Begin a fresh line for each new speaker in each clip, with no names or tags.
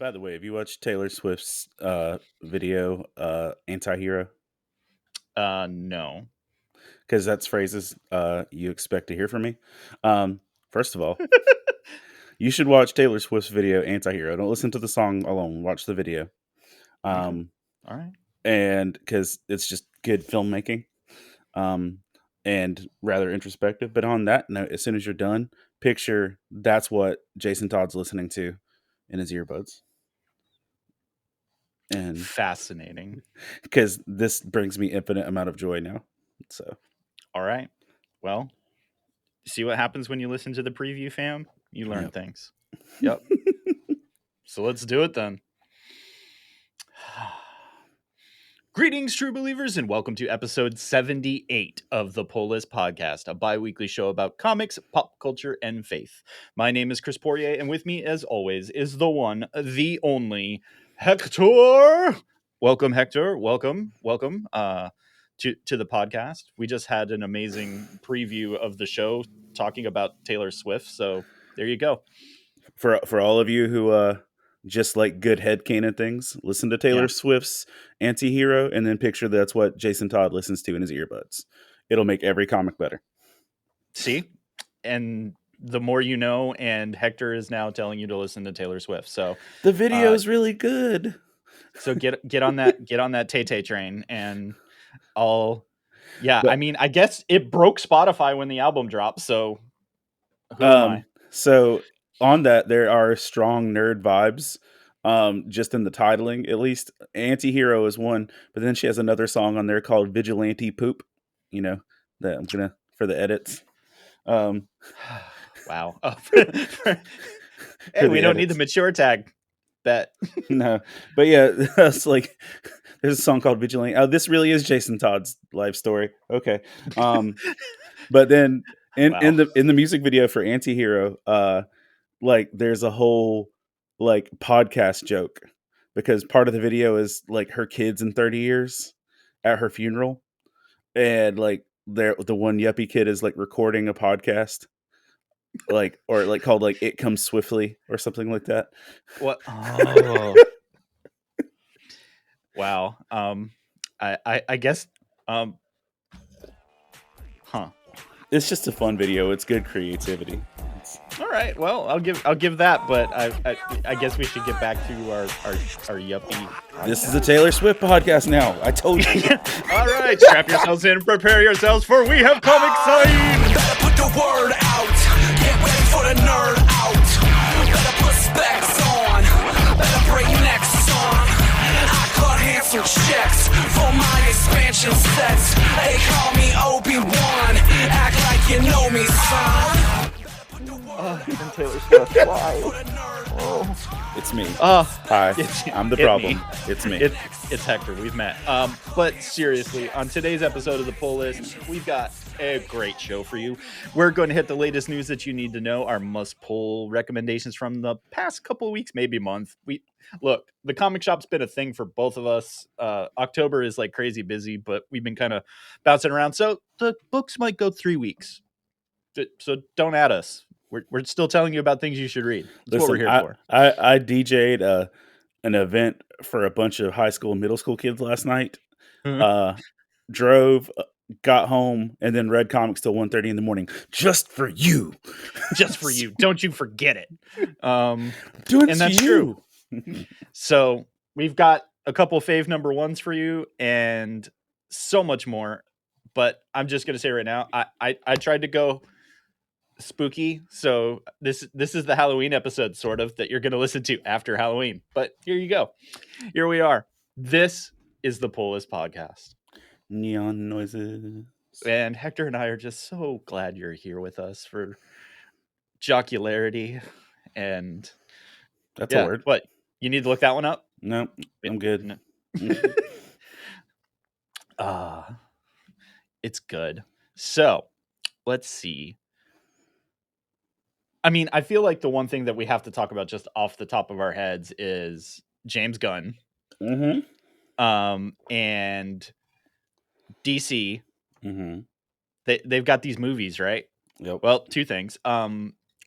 By the way, have you watched Taylor Swift's video, Anti-Hero?
No.
Because that's phrases you expect to hear from me. First of all, you should watch Taylor Swift's video, Anti-Hero. Don't listen to the song alone. Watch the video.
Okay. All right.
And because it's just good filmmaking and rather introspective. But on that note, as soon as you're done, picture that's what Jason Todd's listening to in his earbuds. And
Fascinating.
because this brings me infinite amount of joy now. So,
All right. Well, see what happens when you listen to the preview, fam? You learn
Yep.
things. Yep. So let's do it then. Greetings, true believers, and welcome to episode 78 of the Pull List Podcast, a bi-weekly show about comics, pop culture, and faith. My name is Chris Poirier, and with me, as always, is the one, the only, Hector. Welcome, Hector. Welcome to the podcast. We just had an amazing preview of the show talking about Taylor Swift, so there you go.
for all of you who just like good headcanon things, listen to Taylor
Yeah.
Swift's Anti-Hero and then picture that's what Jason Todd listens to in his earbuds. It'll make every comic better.
See? And the more you know, and Hector is now telling you to listen to Taylor Swift. So
The video's really good.
so get on that Tay train, and I'll
But,
I mean, I guess it broke Spotify when the album dropped, so who am I?
So on that, there are strong nerd vibes. Just in the titling, at least. Anti-Hero is one, but then she has another song on there called Vigilante Poop. You know, that I'm gonna for the edits.
Wow. Hey, we don't need the mature tag. Bet.
No, but yeah, that's like there's a song called Vigilante. Oh, this really is Jason Todd's life story. Okay. But then in the music video for Anti-Hero, like there's a whole like podcast joke because part of the video is like her kids in 30 years at her funeral, and like the one yuppie kid is like recording a podcast, like or like called like It Comes Swiftly or something like that.
What? Oh. Wow. I guess.
It's just a fun video. It's good creativity.
All right. Well, I'll give that, but I guess we should get back to our yuppie.
This is a Taylor Swift podcast now. I told you.
All right, strap yourselves in, prepare yourselves, for we have comic signs.
Better put the word out. Get ready for the nerd out. Better put specs on. Better break necks on. I cut handsome checks for my expansion sets. They call me Obi-Wan. Act like you know me, son.
Taylor Swift. Why?
Oh. It's me. Hi, I'm the problem. It's me.
It's Hector. We've met. But seriously, on today's episode of the Pull List, we've got a great show for you. We're going to hit the latest news that you need to know, our must-pull recommendations from the past couple of weeks, maybe month. Look, the comic shop's been a thing for both of us. October is like crazy busy, but we've been kind of bouncing around. So the books might go 3 weeks. So don't add us. We're still telling you about things you should read. That's what we're here for.
I DJ'd an event for a bunch of high school and middle school kids last night. Drove, got home, and then read comics till 1:30 in the morning. Just for you.
Just for you. Don't you forget it.
And
that's true. So we've got a couple fave number ones for you and so much more. But I'm just going to say right now, I tried to go spooky, so this is the Halloween episode sort of that you're going to listen to after Halloween, but here you go. Here we are. This is the Pull List Podcast.
Neon noises.
And Hector and I are just so glad you're here with us for jocularity. And
that's a word.
What, you need to look that one up?
No, I'm good.
No. It's good. So let's see. I mean, I feel like the one thing that we have to talk about just off the top of our heads is James Gunn.
Mm-hmm.
And DC.
Mm-hmm.
They've got these movies, right?
Yep.
Well, two things.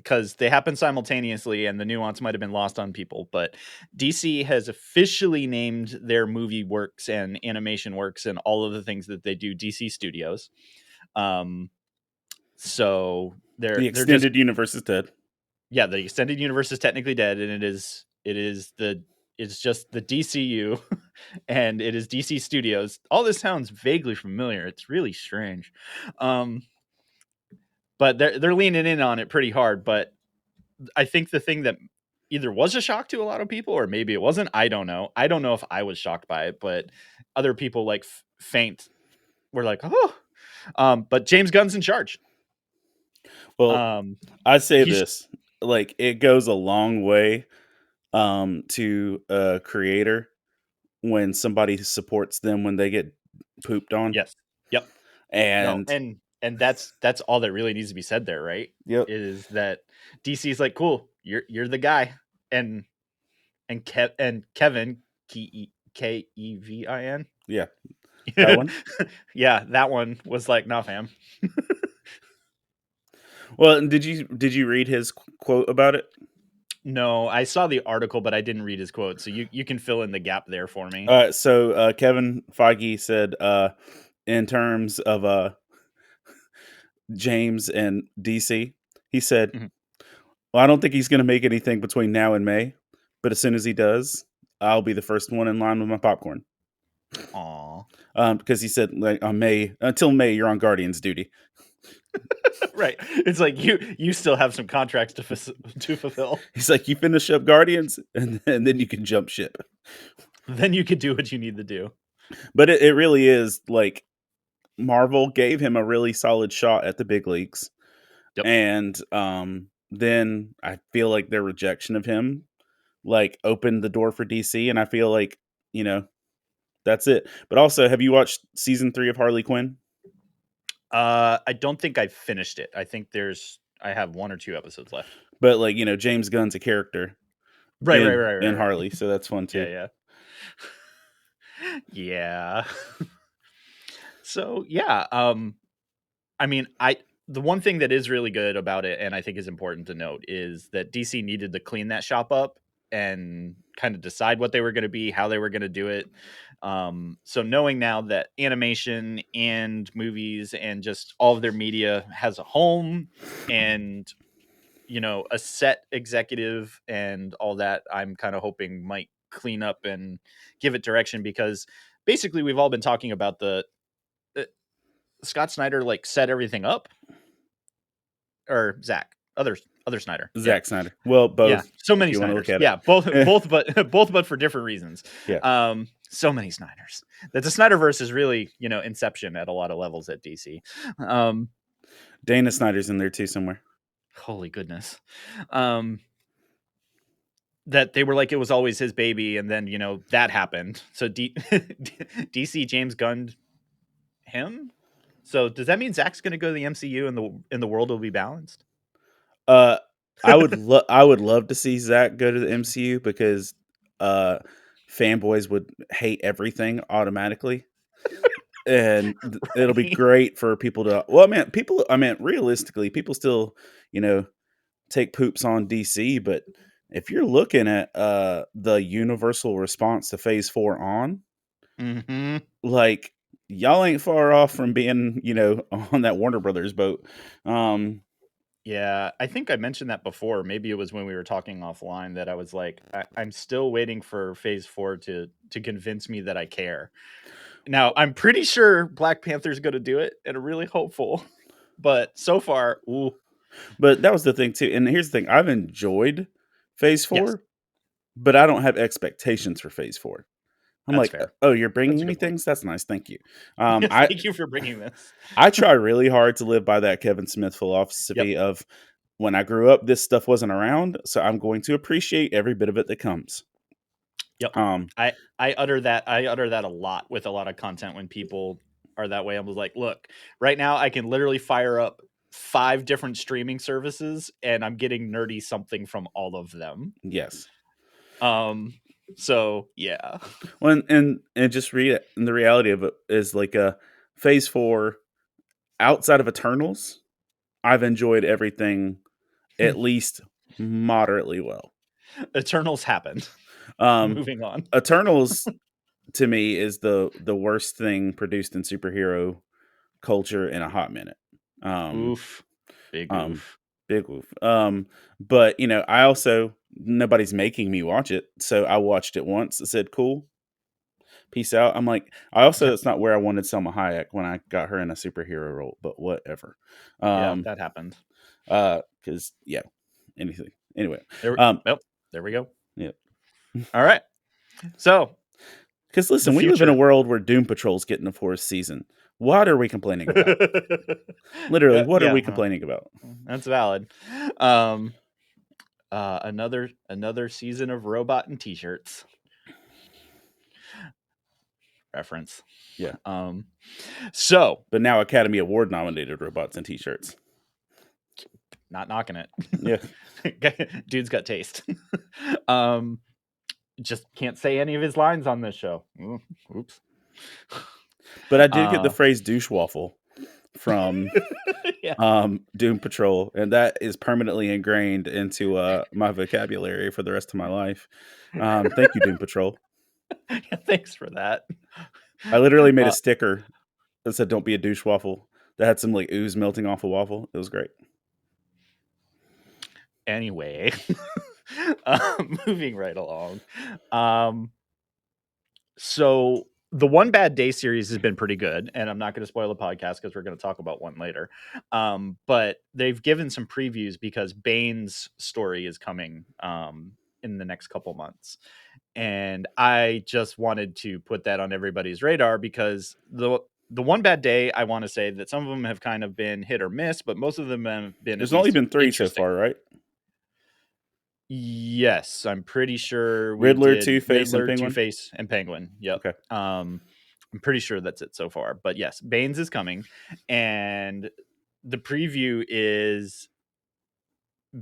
because they happen simultaneously and the nuance might have been lost on people, but DC has officially named their movie works and animation works and all of the things that they do DC Studios. So
The
they're just
extended universe is dead.
yeah, the extended universe is technically dead, and it's just the DCU and it is DC Studios. All this sounds vaguely familiar. It's really strange. But they're leaning in on it pretty hard, but I think the thing that either was a shock to a lot of people or maybe it wasn't, I don't know. I don't know if I was shocked by it, but other people like faint were like, "Oh." But James Gunn's in charge.
Well, I say
he's
this, like, it goes a long way to a creator when somebody supports them when they get pooped on.
yes. Yep. No,
And
and that's all that really needs to be said there, right?
yep.
Is that DC's like, "Cool, you're the guy." And Kevin Kevin.
Yeah. That one.
Yeah, that one was like, "Nah, fam."
Well, and did you read his quote about it?
No, I saw the article, but I didn't read his quote. So you can fill in the gap there for me.
So Kevin Feige said, in terms of James and DC, he said,
Mhm.
"Well, I don't think he's going to make anything between now and May, but as soon as he does, I'll be the first one in line with my popcorn."
Aw.
Because he said, like, until May, you're on Guardians duty.
Right. It's like you still have some contracts to fulfill.
He's like, you finish up Guardians, and then you can jump ship.
Then you can do what you need to do.
But it really is like Marvel gave him a really solid shot at the big leagues.
Yep.
And then I feel like their rejection of him like opened the door for DC, and I feel like, that's it. But also, have you watched season 3 of Harley Quinn?
I don't think I finished it. I think I have 1 or 2 episodes left.
But like, James Gunn's a character.
Right.
In Harley, so that's fun too.
Yeah. Yeah. So, yeah, I mean, the one thing that is really good about it, and I think is important to note, is that DC needed to clean that shop up and kind of decide what they were going to be, how they were going to do it. So knowing now that animation and movies and just all of their media has a home and a set executive and all that, I'm kind of hoping might clean up and give it direction, because basically we've all been talking about the Scott Snyder like set everything up, or other Snyder,
Zack Snyder. Well, both.
Yeah, so many
if you want to
Snyders.
look at
Yeah,
it.
both, but for different reasons.
Yeah.
So many Snyders. That the Snyderverse is really Inception at a lot of levels at DC.
Dana Snyder's in there too somewhere.
Holy goodness. That they were like it was always his baby, and then that happened. So DC James gunned him. So does that mean Zach's going to go to the MCU and the world will be balanced?
I would love to see Zach go to the MCU, because fanboys would hate everything automatically, and it'll be great for people to. Well, realistically, people still take poops on DC, but if you're looking at the universal response to Phase 4 on, like, y'all ain't far off from being, on that Warner Brothers boat.
Yeah, I think I mentioned that before. Maybe it was when we were talking offline that I was like, I'm still waiting for Phase 4 to convince me that I care. Now, I'm pretty sure Black Panther's going to do it, and I'm really hopeful. But so far, ooh.
But that was the thing too. And here's the thing: I've enjoyed Phase 4,
Yes.
but I don't have expectations for Phase 4. I'm
That's
like,
fair.
oh, you're bringing
That's a
me
good point.
things? That's nice. Thank you.
Thank you for bringing this.
I try really hard to live by that Kevin Smith philosophy of, when I grew up, this stuff wasn't around, so I'm going to appreciate every bit of it that comes.
Yep. I utter that a lot with a lot of content when people are that way. I was like, look, right now I can literally fire up 5 different streaming services and I'm getting nerdy something from all of them.
Yes.
So yeah.
Well, and just the reality of it is, like, Phase 4 outside of Eternals, I've enjoyed everything at least moderately well.
Eternals happened. Moving on.
Eternals to me is the worst thing produced in superhero culture in a hot minute.
Oof. Big oof.
Big oof. But I also, nobody's making me watch it, so I watched it once. I said, "Cool, peace out." I'm like, it's not where I wanted Selma Hayek when I got her in a superhero role, but whatever.
Yeah, that happened.
Because anything. Anyway,
there we go.
Yeah.
All right. So,
because listen, we live in a world where Doom Patrol's getting a 4th season. What are we complaining about? Literally, what are we complaining about?
That's valid. Another season of robot and t-shirts. Reference.
Yeah.
So,
but now Academy Award nominated robots and t-shirts.
Not knocking it.
Yeah.
Dude's got taste. Just can't say any of his lines on this show. Oops.
But I did get the phrase douche waffle from Doom Patrol, and that is permanently ingrained into my vocabulary for the rest of my life. Thank you, Doom Patrol.
Thanks for that.
I literally made a sticker that said "Don't be a douche waffle." That had some like ooze melting off a waffle. It was great.
Anyway, moving right along. So the One Bad Day series has been pretty good, and I'm not going to spoil the podcast because we're going to talk about one later. But they've given some previews because Bane's story is coming in the next couple months. And I just wanted to put that on everybody's radar because the One Bad Day, I want to say that some of them have kind of been hit or miss, but most of them have been.
There's only been 3 so far, right?
Yes, I'm pretty sure
Riddler, Two-Face, and Penguin.
Two-Face, and Penguin. Yep.
Okay.
I'm pretty sure that's it so far. But yes, Bane's is coming, and the preview is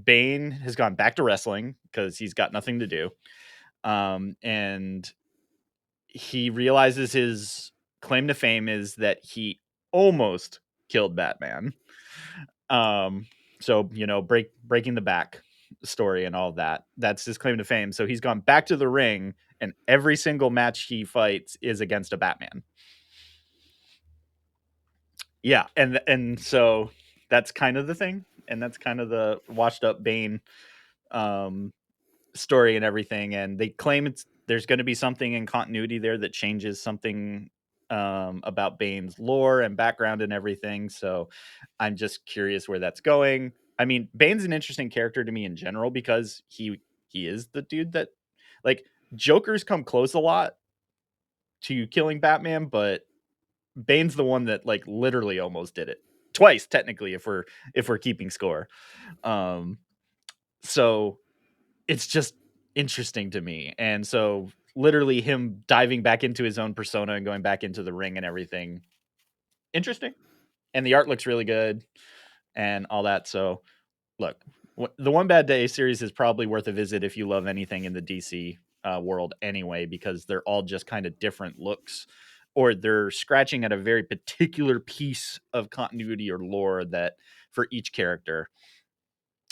Bane has gone back to wrestling because he's got nothing to do, and he realizes his claim to fame is that he almost killed Batman. So breaking the back story and all that. That's his claim to fame. So he's gone back to the ring, and every single match he fights is against a Batman. Yeah, and so that's kind of the thing, and that's kind of the washed up Bane story and everything. And they claim there's going to be something in continuity there that changes something about Bane's lore and background and everything. So I'm just curious where that's going. I mean, Bane's an interesting character to me in general because he is the dude that, like, Joker's come close a lot to killing Batman, but Bane's the one that like literally almost did it twice, technically, if we're keeping score. So it's just interesting to me. And so literally him diving back into his own persona and going back into the ring and everything, interesting. And the art looks really good and all that. So look, the One Bad Day series is probably worth a visit if you love anything in the DC world anyway, because they're all just kind of different looks, or they're scratching at a very particular piece of continuity or lore that for each character.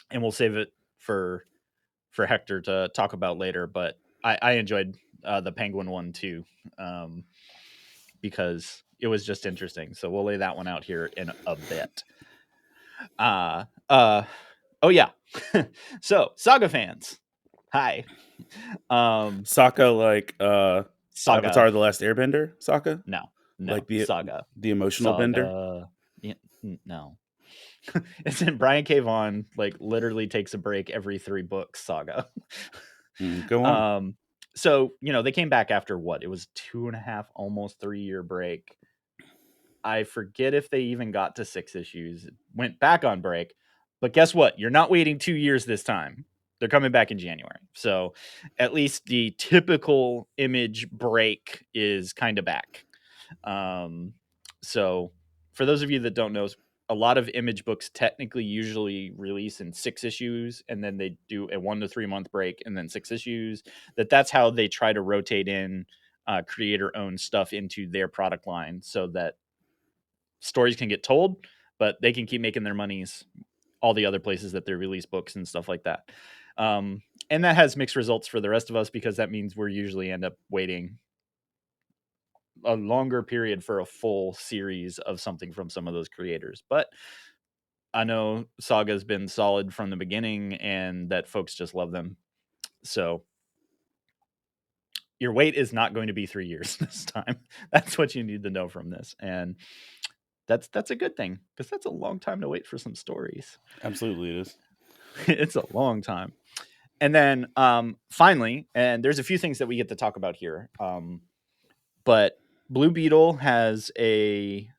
And we'll save it for Hector to talk about later, but I enjoyed the Penguin one too, because it was just interesting. So we'll lay that one out here in a bit. Oh yeah. So Saga fans, hi.
Sokka, like
Saga.
Avatar: The Last Airbender. Sokka.
No,
like the
Saga,
the emotional bender.
Yeah, no. It's in Brian K. Vaughan, like, literally takes a break every 3 books. Saga.
Go on.
So they came back after what? It was 2.5, almost 3-year break. I forget if they even got to 6 issues. Went back on break, but guess what? You're not waiting 2 years this time. They're coming back in January. So at least the typical Image break is kind of back. So for those of you that don't know, a lot of Image books technically usually release in 6 issues, and then they do a 1 to 3 month break and then 6 issues. That's how they try to rotate in creator owned stuff into their product line so that stories can get told, but they can keep making their monies all the other places that they release books and stuff like that. And that has mixed results for the rest of us, because that means we're usually end up waiting a longer period for a full series of something from some of those creators. But I know Saga's been solid from the beginning and that folks just love them. So your wait is not going to be 3 years this time. That's what you need to know from this. And that's a good thing, because that's a long time to wait for some stories.
Absolutely, it is.
It's a long time. And then finally, and there's a few things that we get to talk about here. But Blue Beetle has a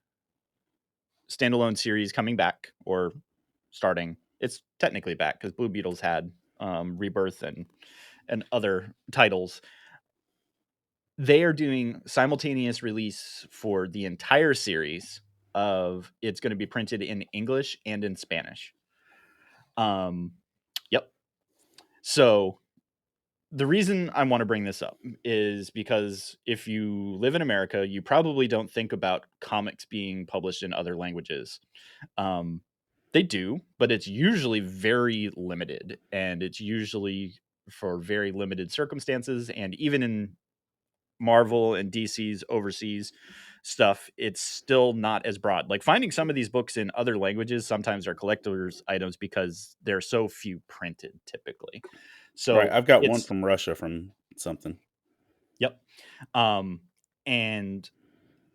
standalone series coming back, or starting. It's technically back because Blue Beetle's had Rebirth and other titles. They are doing simultaneous release for the entire series of it's going to be printed in English and in Spanish. Yep. So the reason I want to bring this up is because if you live in America, you probably don't think about comics being published in other languages. They do, but it's usually very limited, and it's usually for very limited circumstances. And even in Marvel and DC's overseas stuff, it's still not as broad. Like, finding some of these books in other languages sometimes are collector's items because there are so few printed typically.
Right.
So
I've got one
it's,
from Russia from something.
yep. And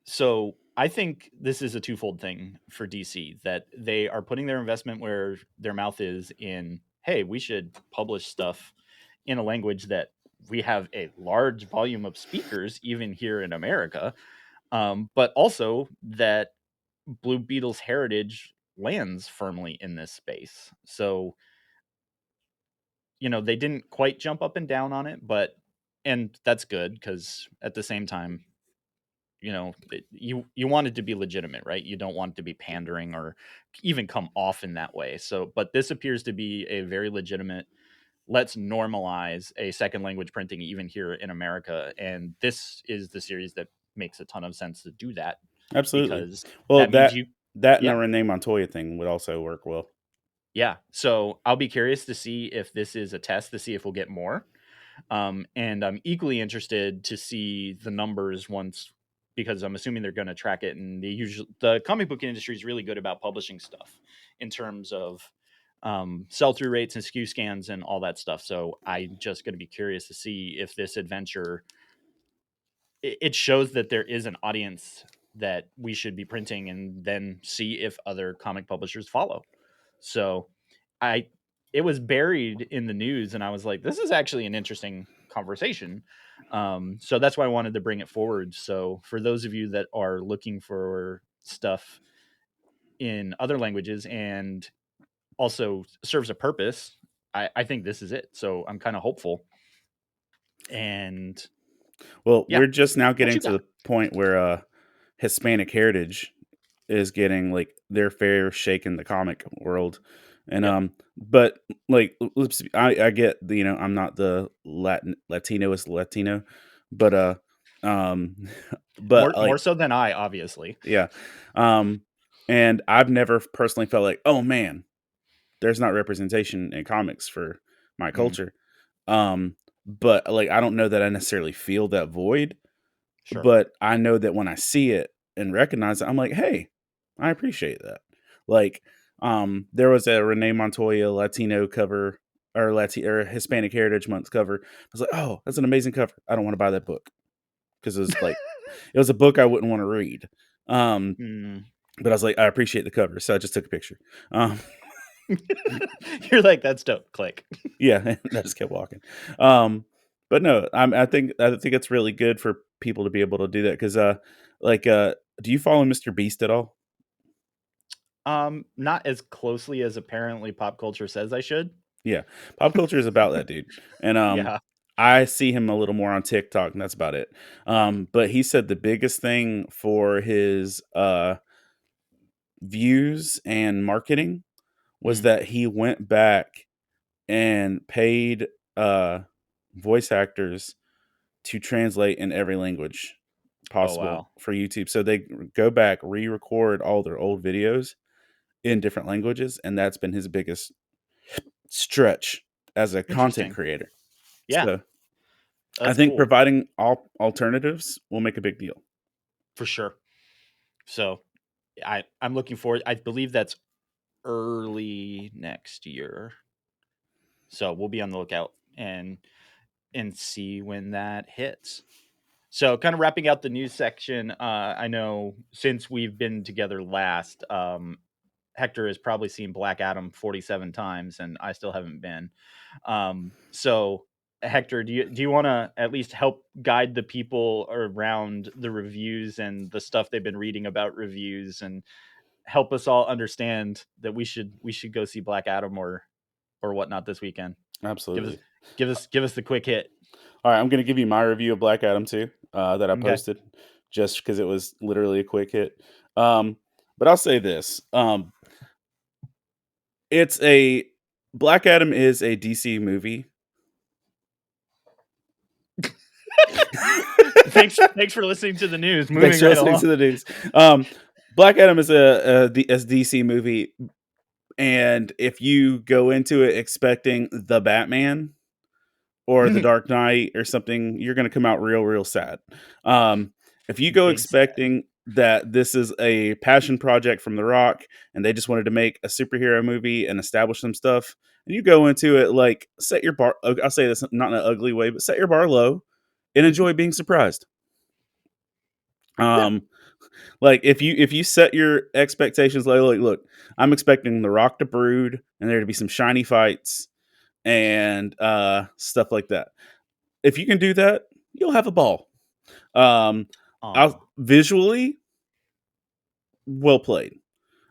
so I think this is a twofold thing for DC, that they are putting their investment where their mouth is in, hey, we should publish stuff in a language that we have a large volume of speakers, even here in America. But also that Blue Beetle's heritage lands firmly in this space. So, they didn't quite jump up and down on it, and that's good, because at the same time, you want it to be legitimate, right? You don't want it to be pandering or even come off in that way. So, but this appears to be a very legitimate, let's normalize a second language printing even here in America. And this is the series that makes a ton of sense to do that,
Absolutely.
because
Well,
that means
that and the
yeah,
Renee Montoya thing would also work well.
yeah. So I'll be curious to see if this is a test to see if we'll get more. And I'm equally interested to see the numbers once, because I'm assuming they're going to track it. And the comic book industry is really good about publishing stuff in terms of sell through rates and SKU scans and all that stuff. So I'm just going to be curious to see if this adventure, it shows that there is an audience that we should be printing, and then see if other comic publishers follow. So I it was buried in the news, and I was like, this is actually an interesting conversation. So that's why I wanted to bring it forward. So for those of you that are looking for stuff in other languages and also serves a purpose, I think this is it. So I'm kind of hopeful. And
Well,
yeah,
we're just now
what
getting
you
to
got?
the point where Hispanic heritage is getting like their fair shake in the comic world. And
Yep.
but like I get the, I'm not the Latinoist Latino, but um but
More
like,
so than I, obviously.
yeah. And I've never personally felt like, oh man, there's not representation in comics for my
Mm,
culture. But like I don't know that I necessarily feel that void,
sure.
but I know that when I see it and recognize it, I'm like, hey, I appreciate that. Like, there was a Renee Montoya Latino cover, or Hispanic Heritage Month cover. I was like, oh, that's an amazing cover. I don't want to buy that book because it was a book I wouldn't want to read.
Mm.
But I was like, I appreciate the cover, so I just took a picture.
You're like, that's dope. Click.
Yeah, and I just kept walking. But no, I think it's really good for people to be able to do that because, do you follow Mr. Beast at all?
Not as closely as apparently pop culture says I should.
Yeah, pop culture is about that dude, and
Yeah.
I see him a little more on TikTok, and that's about it. But he said the biggest thing for his views and marketing was
Mm.
that he went back and paid voice actors to translate in every language
Oh
possible
wow.
for YouTube. So they go back, re-record all their old videos in different languages, and that's been his biggest stretch as a content
Interesting.
creator.
Yeah.
So I
That's
think
cool.
providing all alternatives will make a big deal.
For sure. So I'm looking forward. I believe that's early next year. So we'll be on the lookout and see when that hits. So kind of wrapping out the news section, I know since we've been together last, Hector has probably seen Black Adam 47 times and I still haven't been. So Hector, do you want to at least help guide the people around the reviews and the stuff they've been reading about reviews, and help us all understand that we should go see Black Adam or whatnot this weekend?
Absolutely.
Give us the quick hit.
All right, I'm going to give you my review of Black Adam 2 that I
Okay.
posted just because it was literally a quick hit. But I'll say this. Black Adam is a DC movie.
Thanks for listening to the news.
Thanks for listening to the news. Black Adam is a DC movie, and if you go into it expecting the Batman or the Dark Knight or something, you're going to come out real sad. If you go expecting that this is a passion project from The Rock and they just wanted to make a superhero movie and establish some stuff, and you go into it like, set your bar, I'll say this not in an ugly way, but set your bar low and enjoy being surprised. Like if you set your expectations low, like, look, I'm expecting The Rock to brood and there to be some shiny fights and stuff like that. If you can do that, you'll have a ball. Visually, well played.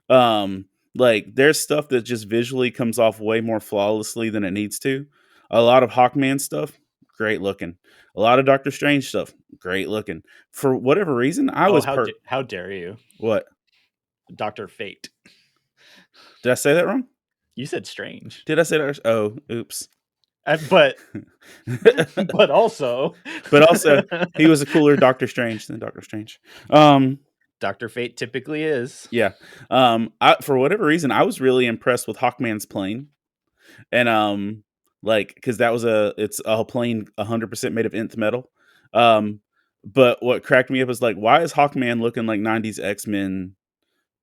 Like there's stuff that just visually comes off way more flawlessly than it needs to. A lot of Hawkman stuff, great looking. A lot of Doctor Strange stuff, great looking. For whatever reason,
how dare you?
What?
Dr. Fate.
Did I say that wrong?
You said Strange.
Did I say that? Oh, oops.
But also
he was a cooler Doctor Strange than Doctor Strange.
Dr. Fate typically is.
Yeah. For whatever reason, I was really impressed with Hawkman's plane. And like, because it's a plane 100% made of nth metal. But what cracked me up is like, why is Hawkman looking like 90s X-Men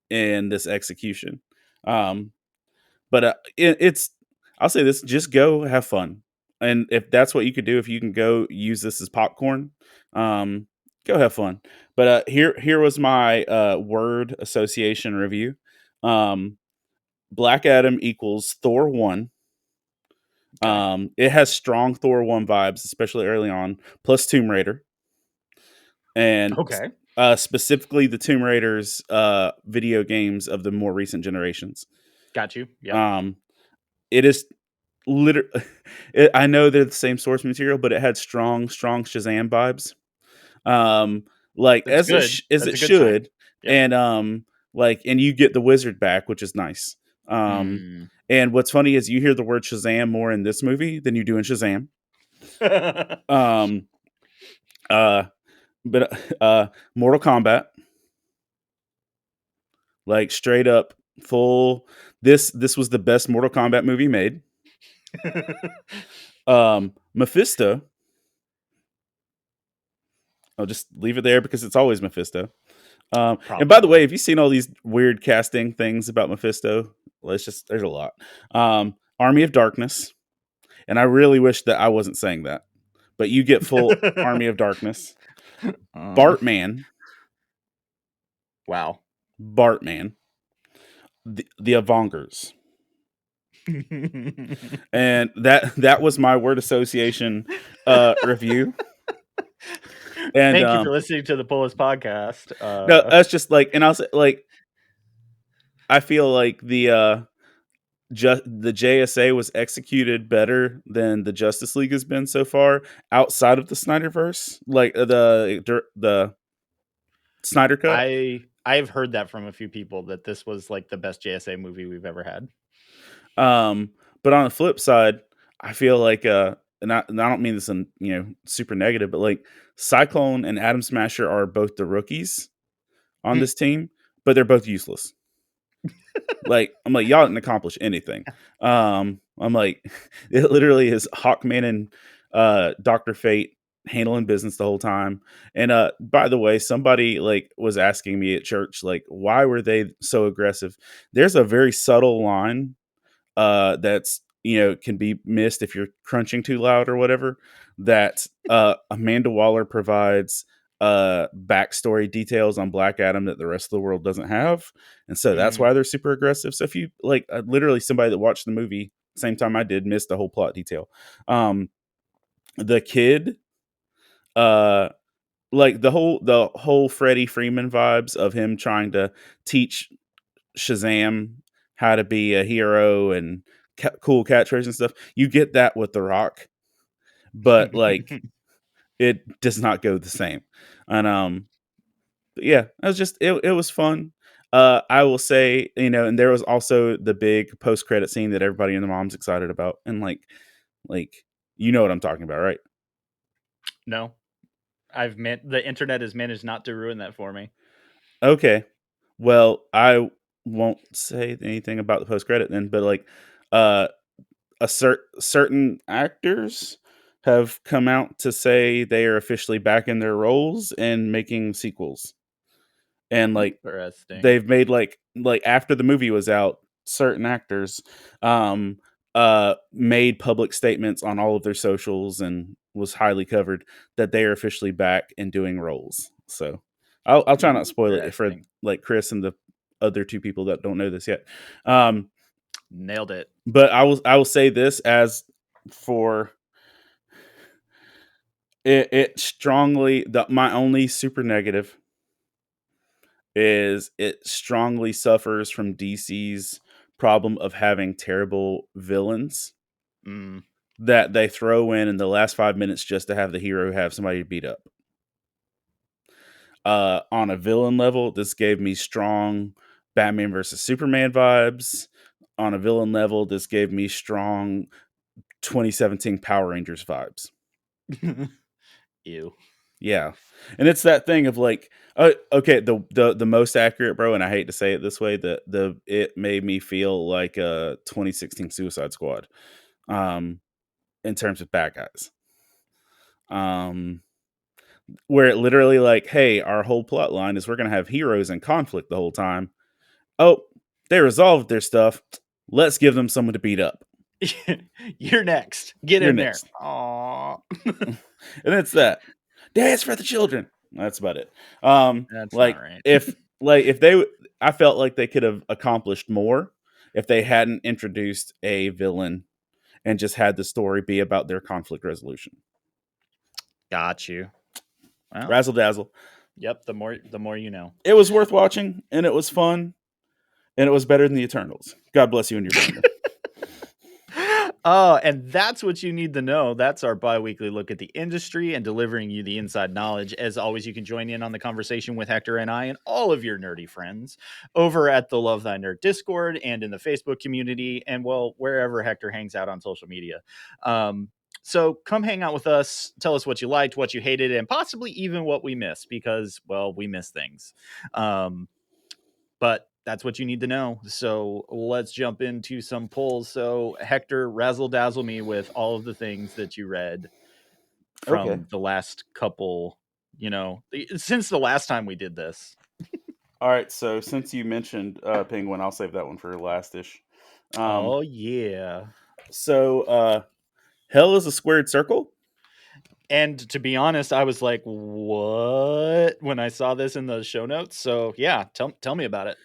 in this execution? But I'll say this: just go have fun, and if that's what you could do, if you can go use this as popcorn, go have fun. But here was my word association review. Black Adam equals Thor 1. Okay. It has strong Thor 1 vibes, especially early on, plus Tomb Raider. And specifically the Tomb Raiders video games of the more recent generations.
Got you. Yeah.
It is literally, I know they're the same source material, but it had strong Shazam vibes. Like as it should. Yep. And and you get the wizard back, which is nice. And what's funny is you hear the word Shazam more in this movie than you do in Shazam. But Mortal Kombat, like straight up full. This was the best Mortal Kombat movie made. Mephisto. I'll just leave it there because it's always Mephisto. And by the way, have you seen all these weird casting things about Mephisto? Well, there's a lot. Army of Darkness. And I really wish that I wasn't saying that. But you get full Army of Darkness. Bartman.
Wow.
Bartman. The Avengers. And that was my word association review. And
thank you for listening to the Pullist podcast.
No, that's just like, and I'll say, like, I feel like the JSA was executed better than the Justice League has been so far outside of the Snyderverse, like the Snyder Cut.
I've heard that from a few people that this was like the best JSA movie we've ever had.
But on the flip side, I feel like and I don't mean this in super negative, but like Cyclone and Atom Smasher are both the rookies on this team, but they're both useless. Like, I'm like, y'all didn't accomplish anything. I'm like, it literally is Hawkman and Dr. Fate handling business the whole time. And by the way, somebody like was asking me at church, like, why were they so aggressive? There's a very subtle line that's, you know, can be missed if you're crunching too loud or whatever, that Amanda Waller provides backstory details on Black Adam that the rest of the world doesn't have, and so that's why they're super aggressive. So if you like, literally somebody that watched the movie same time I did missed a whole plot detail. The kid, uh like the whole Freddie Freeman vibes of him trying to teach Shazam how to be a hero and cool catchphrases and stuff. You get that with The Rock, but like it does not go the same. And yeah, it was just it was fun. I will say, you know, and there was also the big post credit scene that everybody and the mom's excited about, and like you know what I'm talking about, right?
No, the internet has managed not to ruin that for me.
Okay, well, I won't say anything about the post credit then, but like, uh, certain actors have come out to say they are officially back in their roles and making sequels. And like
Interesting.
they've made like after the movie was out, certain actors um made public statements on all of their socials and was highly covered that they are officially back and doing roles. So I'll try not to spoil it for
Interesting.
like Chris and the other two people that don't know this yet. Um
Nailed it.
but I will say this as for it strongly my only super negative is it strongly suffers from DC's problem of having terrible villains
Mm.
that they throw in the last 5 minutes just to have the hero have somebody to beat up. On a villain level, this gave me strong Batman versus Superman vibes. On a villain level, this gave me strong 2017 Power Rangers vibes.
Ew.
Yeah, and it's that thing of like, okay, the most accurate, bro, and I hate to say it this way, it made me feel like a 2016 Suicide Squad, in terms of bad guys, where it literally like, hey, our whole plot line is we're gonna have heroes in conflict the whole time. Oh, they resolved their stuff. Let's give them someone to beat up.
You're next. Get
You're
in there.
next,
Aw.
and it's that. Dance for the children. That's about it.
That's not
Like
right.
if they, I felt like they could have accomplished more if they hadn't introduced a villain and just had the story be about their conflict resolution.
Got you. Well,
Razzle dazzle.
yep. The more you know.
It was worth watching, and it was fun, and it was better than the Eternals. God bless you and your family.
Oh, and that's what you need to know. That's our bi-weekly look at the industry and delivering you the inside knowledge. As always, you can join in on the conversation with Hector and I and all of your nerdy friends over at the Love Thy Nerd Discord and in the Facebook community and, well, wherever Hector hangs out on social media. So come hang out with us. Tell us what you liked, what you hated, and possibly even what we missed because, well, we miss things. But that's what you need to know. So let's jump into some polls. So Hector, razzle dazzle me with all of the things that you read from
Okay.
the last couple, since the last time we did this.
All right. So since you mentioned Penguin, I'll save that one for last-ish.
Oh yeah.
So hell is a squared circle.
And to be honest, I was like, what? When I saw this in the show notes. So yeah, tell me about it.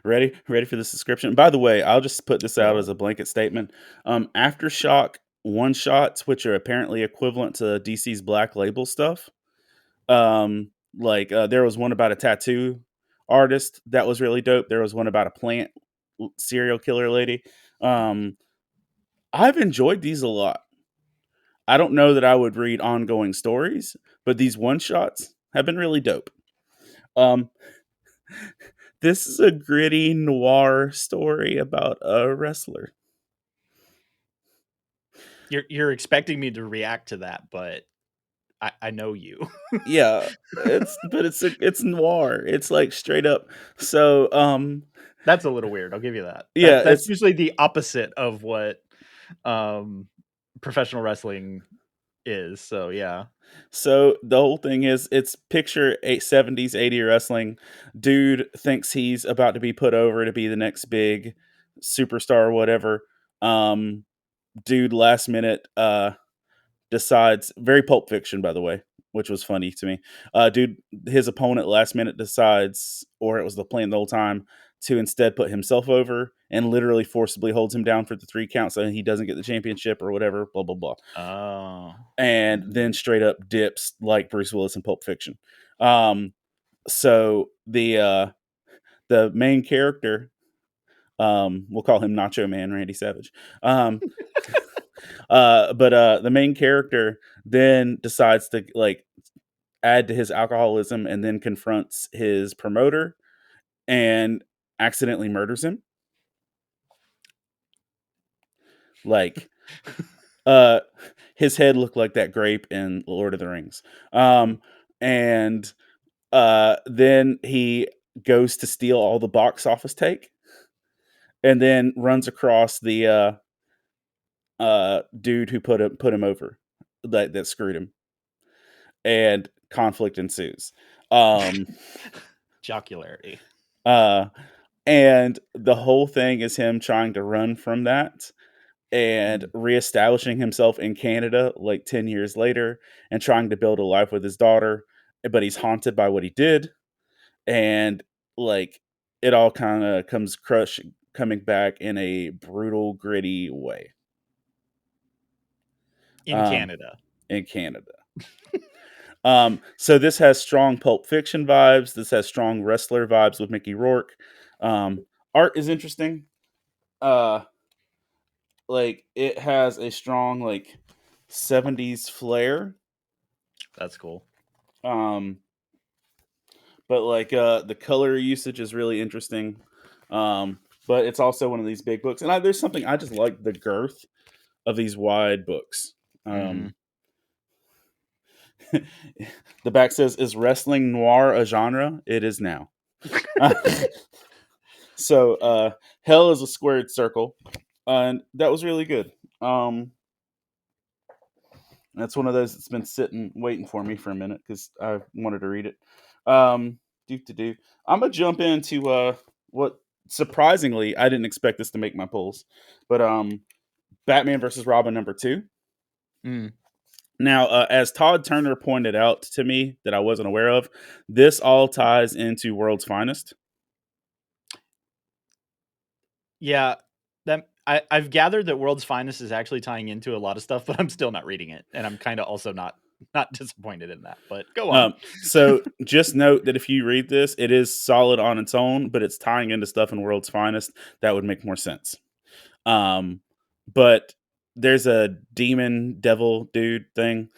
Ready for this description. By the way, I'll just put this out
Yeah.
as a blanket statement. Aftershock one shots, which are apparently equivalent to DC's Black Label stuff. There was one about a tattoo artist that was really dope. There was one about a plant serial killer lady. I've enjoyed these a lot. I don't know that I would read ongoing stories, but these one shots have been really dope. This is a gritty noir story about a wrestler.
You're expecting me to react to that, but I know you.
Yeah, it's noir. It's like straight up. So
That's a little weird. I'll give you that.
yeah,
That's usually the opposite of what professional wrestling is. So yeah.
So the whole thing is, it's picture 70s 80 wrestling. Dude thinks he's about to be put over to be the next big superstar or whatever. Dude last minute decides, very Pulp Fiction by the way, which was funny to me. Dude, his opponent last minute decides, or it was the plan the whole time, to instead put himself over and literally forcibly holds him down for the 3 counts so he doesn't get the championship or whatever, blah blah blah.
Oh.
And then straight up dips like Bruce Willis in Pulp Fiction. So the main character, we'll call him Nacho Man, Randy Savage. But the main character then decides to like add to his alcoholism, and then confronts his promoter and accidentally murders him. Like, his head looked like that grape in Lord of the Rings. And then he goes to steal all the box office take, and then runs across the dude who put him over, that screwed him, and conflict ensues.
Jocularity.
And the whole thing is him trying to run from that and reestablishing himself in Canada like 10 years later, and trying to build a life with his daughter, but he's haunted by what he did. And like, it all kind of coming back in a brutal, gritty way.
In Canada.
In Canada. So this has strong Pulp Fiction vibes. This has strong wrestler vibes with Mickey Rourke. Art is interesting. Like, it has a strong like 70s flair.
That's cool.
But like the color usage is really interesting. But it's also one of these big books, and there's something I just like the girth of these wide books. The back says, "Is wrestling noir a genre? It is now." So hell is a squared circle, and that was really good. That's one of those that's been sitting waiting for me for a minute because I wanted to read it. I'm gonna jump into what, surprisingly, I didn't expect this to make my polls, but Batman versus Robin #2. Now, as Todd Turner pointed out to me that I wasn't aware of, this all ties into World's Finest.
Yeah, I've gathered that World's Finest is actually tying into a lot of stuff, but I'm still not reading it, and I'm kind of also not disappointed in that. But go on.
So just note that if you read this, it is solid on its own, but it's tying into stuff in World's Finest that would make more sense. But there's a demon devil dude thing,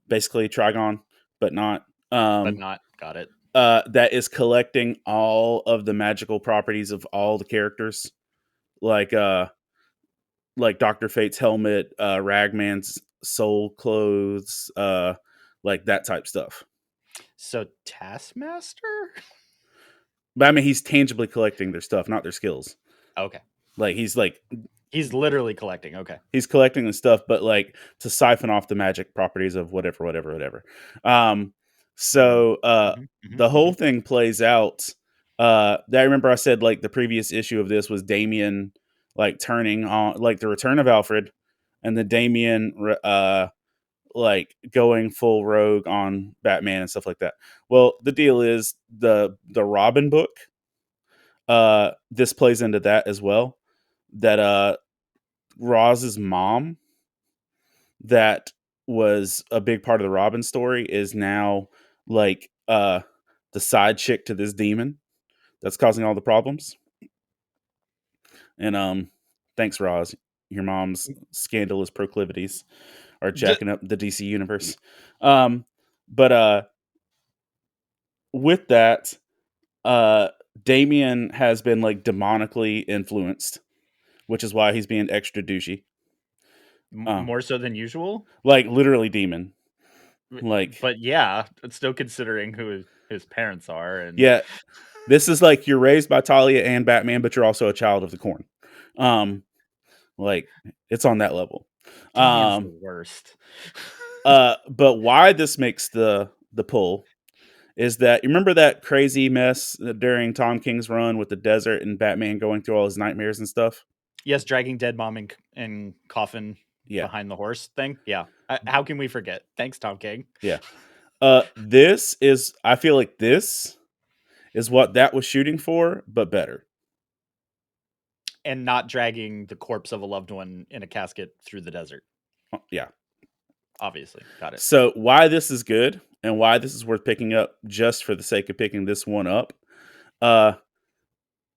basically Trigon, but not.
Got it.
That is collecting all of the magical properties of all the characters, like Dr. Fate's helmet, Ragman's soul clothes, like that type stuff.
So Taskmaster?
But I mean, he's tangibly collecting their stuff, not their skills.
Okay.
He's
literally collecting. Okay.
He's collecting the stuff, but like to siphon off the magic properties of whatever. So the whole thing plays out. I remember I said like the previous issue of this was Damian like turning on, like the return of Alfred, and then Damian like going full rogue on Batman and stuff like that. Well, the deal is the Robin book. This plays into that as well. That Roz's mom, that was a big part of the Robin story, is now like the side chick to this demon that's causing all the problems. And thanks, Roz. Your mom's scandalous proclivities are jacking up the DC universe. But with that, Damian has been like demonically influenced, which is why he's being extra douchey.
More so than usual?
Like literally demon. Like,
but yeah, still considering who his parents are, and
yeah, this is like you're raised by Talia and Batman, but you're also a child of the Corn. Like it's on that level.
Damian's the worst.
But why this makes the pull is that you remember that crazy mess during Tom King's run with the desert and Batman going through all his nightmares and stuff?
Yes, dragging dead mom and coffin
Yeah.
behind the horse thing. Yeah. How can we forget? Thanks, Tom King.
Yeah. I feel like this is what that was shooting for, but better.
And not dragging the corpse of a loved one in a casket through the desert.
Yeah.
Obviously. Got it.
So why this is good and why this is worth picking up just for the sake of picking this one up.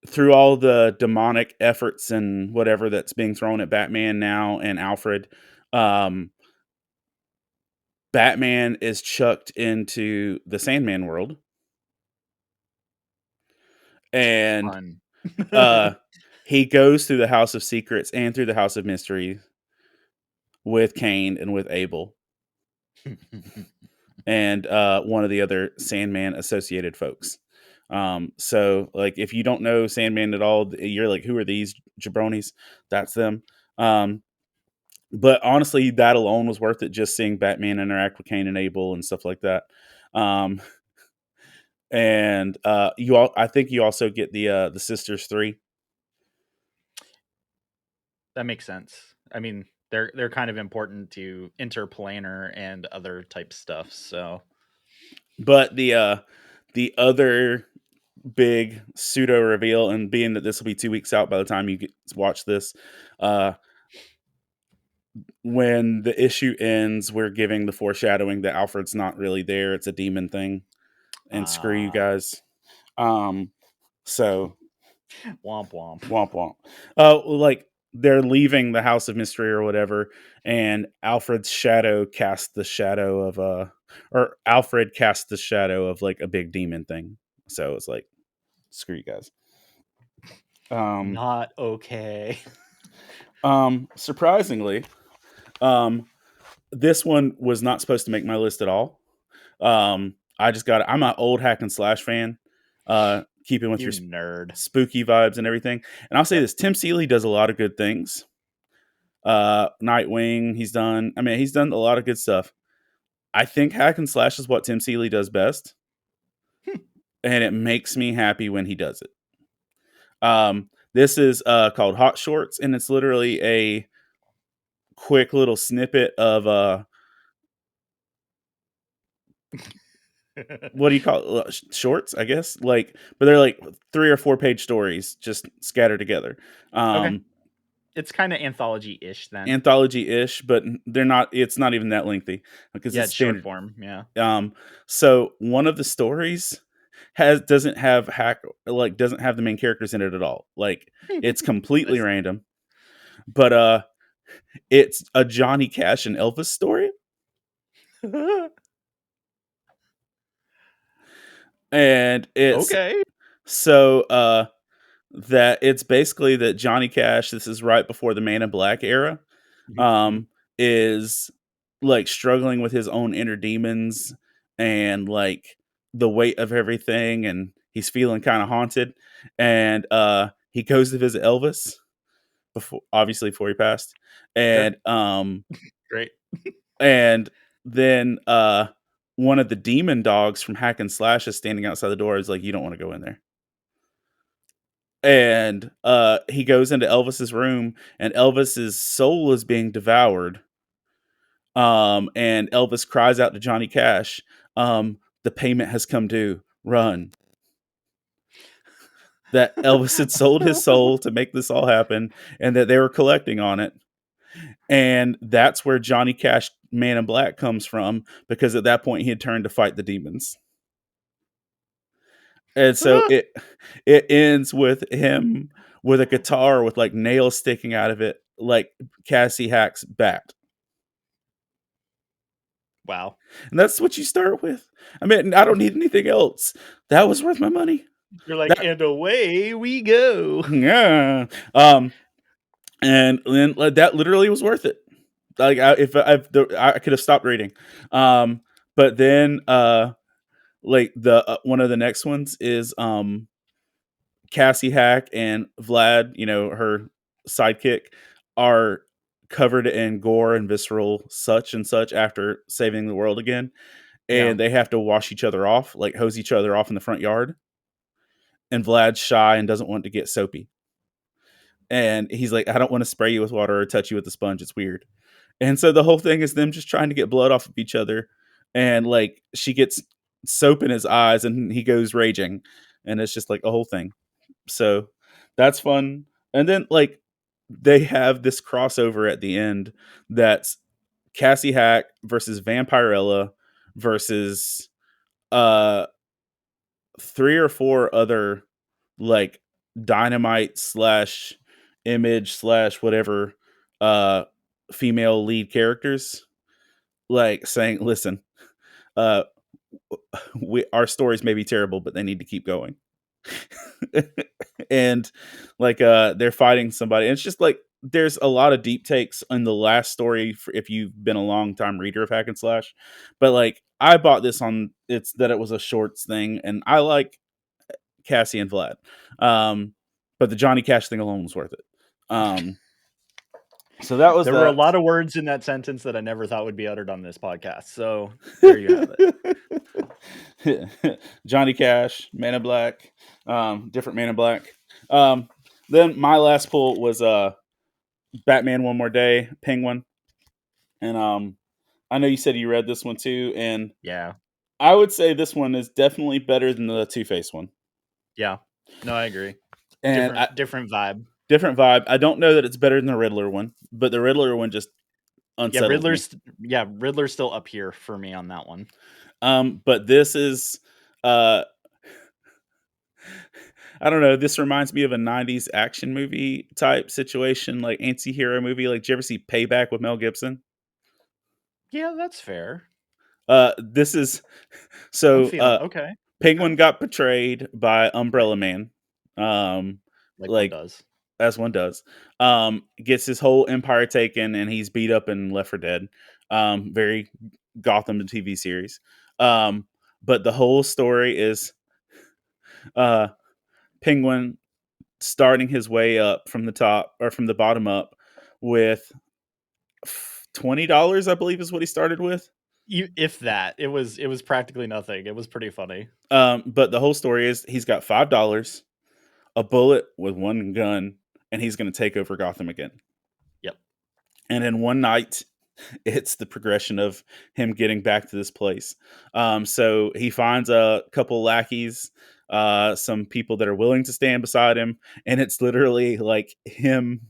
Through all the demonic efforts and whatever that's being thrown at Batman now and Alfred, Batman is chucked into the Sandman world. And he goes through the House of Secrets and through the House of Mystery with Kane and with Abel. And one of the other Sandman associated folks. So like if you don't know Sandman at all, you're like, who are these jabronis? That's them. But honestly, that alone was worth it, just seeing Batman interact with Kane and Abel and stuff like that. And I think you also get the Sisters 3.
That makes sense. I mean, they're kind of important to interplanar and other type stuff. So,
but the other big pseudo reveal, and being that this will be 2 weeks out by the time you watch this, when the issue ends, we're giving the foreshadowing that Alfred's not really there; it's a demon thing, and screw you guys. So
womp womp
womp womp. Like they're leaving the House of Mystery or whatever, and Alfred's shadow casts the shadow of or Alfred casts the shadow of like a big demon thing. So it's like, screw you guys.
Not okay.
Surprisingly, this one was not supposed to make my list at all. I just got it. I'm an old hack and slash fan. Keeping with your
nerd
spooky vibes and everything. And I'll say this: Tim Seeley does a lot of good things. Nightwing, he's done a lot of good stuff. I think hack and slash is what Tim Seeley does best, and it makes me happy when he does it. This is called Hot Shorts, and it's literally a quick little snippet of what do you call it? Shorts, I guess. Like, but they're like 3 or 4 page stories just scattered together.
Okay. It's kind of anthology-ish then.
Anthology-ish, but they're not. It's not even that lengthy because it's standard
short form. Yeah.
So one of the stories doesn't have the main characters in it at all. Like it's completely random. But it's a Johnny Cash and Elvis story. And it's
okay.
So that it's basically that Johnny Cash, this is right before the Man in Black era, is like struggling with his own inner demons and like the weight of everything, and he's feeling kind of haunted, and he goes to visit Elvis before he passed, and
great.
And then one of the demon dogs from Hack and Slash is standing outside the door. Is like, you don't want to go in there. And he goes into Elvis's room, and Elvis's soul is being devoured. And Elvis cries out to Johnny Cash, the payment has come due, run. That Elvis had sold his soul to make this all happen, and that they were collecting on it. And that's where Johnny Cash, Man in Black, comes from, because at that point he had turned to fight the demons. And so it ends with him with a guitar with like nails sticking out of it, like Cassie Hack's bat.
Wow.
And that's what you start with. I mean, I don't need anything else. That was worth my money.
You're like, and away we go.
Yeah. And then that literally was worth it. Like I could have stopped reading. but then like the one of the next ones is Cassie Hack and Vlad, her sidekick, are covered in gore and visceral such and such after saving the world again,
Yeah.
and they have to wash each other off, like hose each other off in the front yard. And Vlad's shy and doesn't want to get soapy, and he's like, "I don't want to spray you with water or touch you with a sponge. It's weird." And so the whole thing is them just trying to get blood off of each other, and like she gets soap in his eyes, and he goes raging, and it's just like a whole thing. So that's fun. And then like they have this crossover at the end that's Cassie Hack versus Vampirella versus uh 3 or 4 other like Dynamite slash Image slash whatever uh female lead characters, like saying, listen, uh our stories may be terrible, but they need to keep going. And like they're fighting somebody, and it's just like there's a lot of deep takes in the last story if you've been a long time reader of hack and slash. But like I bought this on it's that it was a shorts thing, and I like Cassie and Vlad, but the Johnny Cash thing alone was worth it. So that was
There were a lot of words in that sentence that I never thought would be uttered on this podcast. So there you have
it. Johnny Cash, Man in Black, different Man in Black. Then my last pull was Batman One More Day, Penguin. And I know you said you read this one too, and
yeah,
I would say this one is definitely better than the Two-Face one.
Yeah, no, I agree.
And
different vibe.
Different vibe. I don't know that it's better than the Riddler one, but the Riddler one just unsettled me.
Riddler's still up here for me on that one.
But this is I don't know, this reminds me of a 90s action movie type situation, like anti-hero movie. Like, did you ever see Payback with Mel Gibson?
Yeah, that's fair.
This is so
okay.
Penguin got betrayed by Umbrella Man.
Like one does.
As one does. Gets his whole empire taken, and he's beat up and left for dead. Very Gotham TV series. But the whole story is Penguin starting his way up from the top or from the bottom up with $20, I believe is what he started with.
If that, it was practically nothing. It was pretty funny.
But the whole story is he's got $5, a bullet with one gun, and he's going to take over Gotham again.
Yep.
And in one night, it's the progression of him getting back to this place. So he finds a couple lackeys, some people that are willing to stand beside him, and it's literally like him.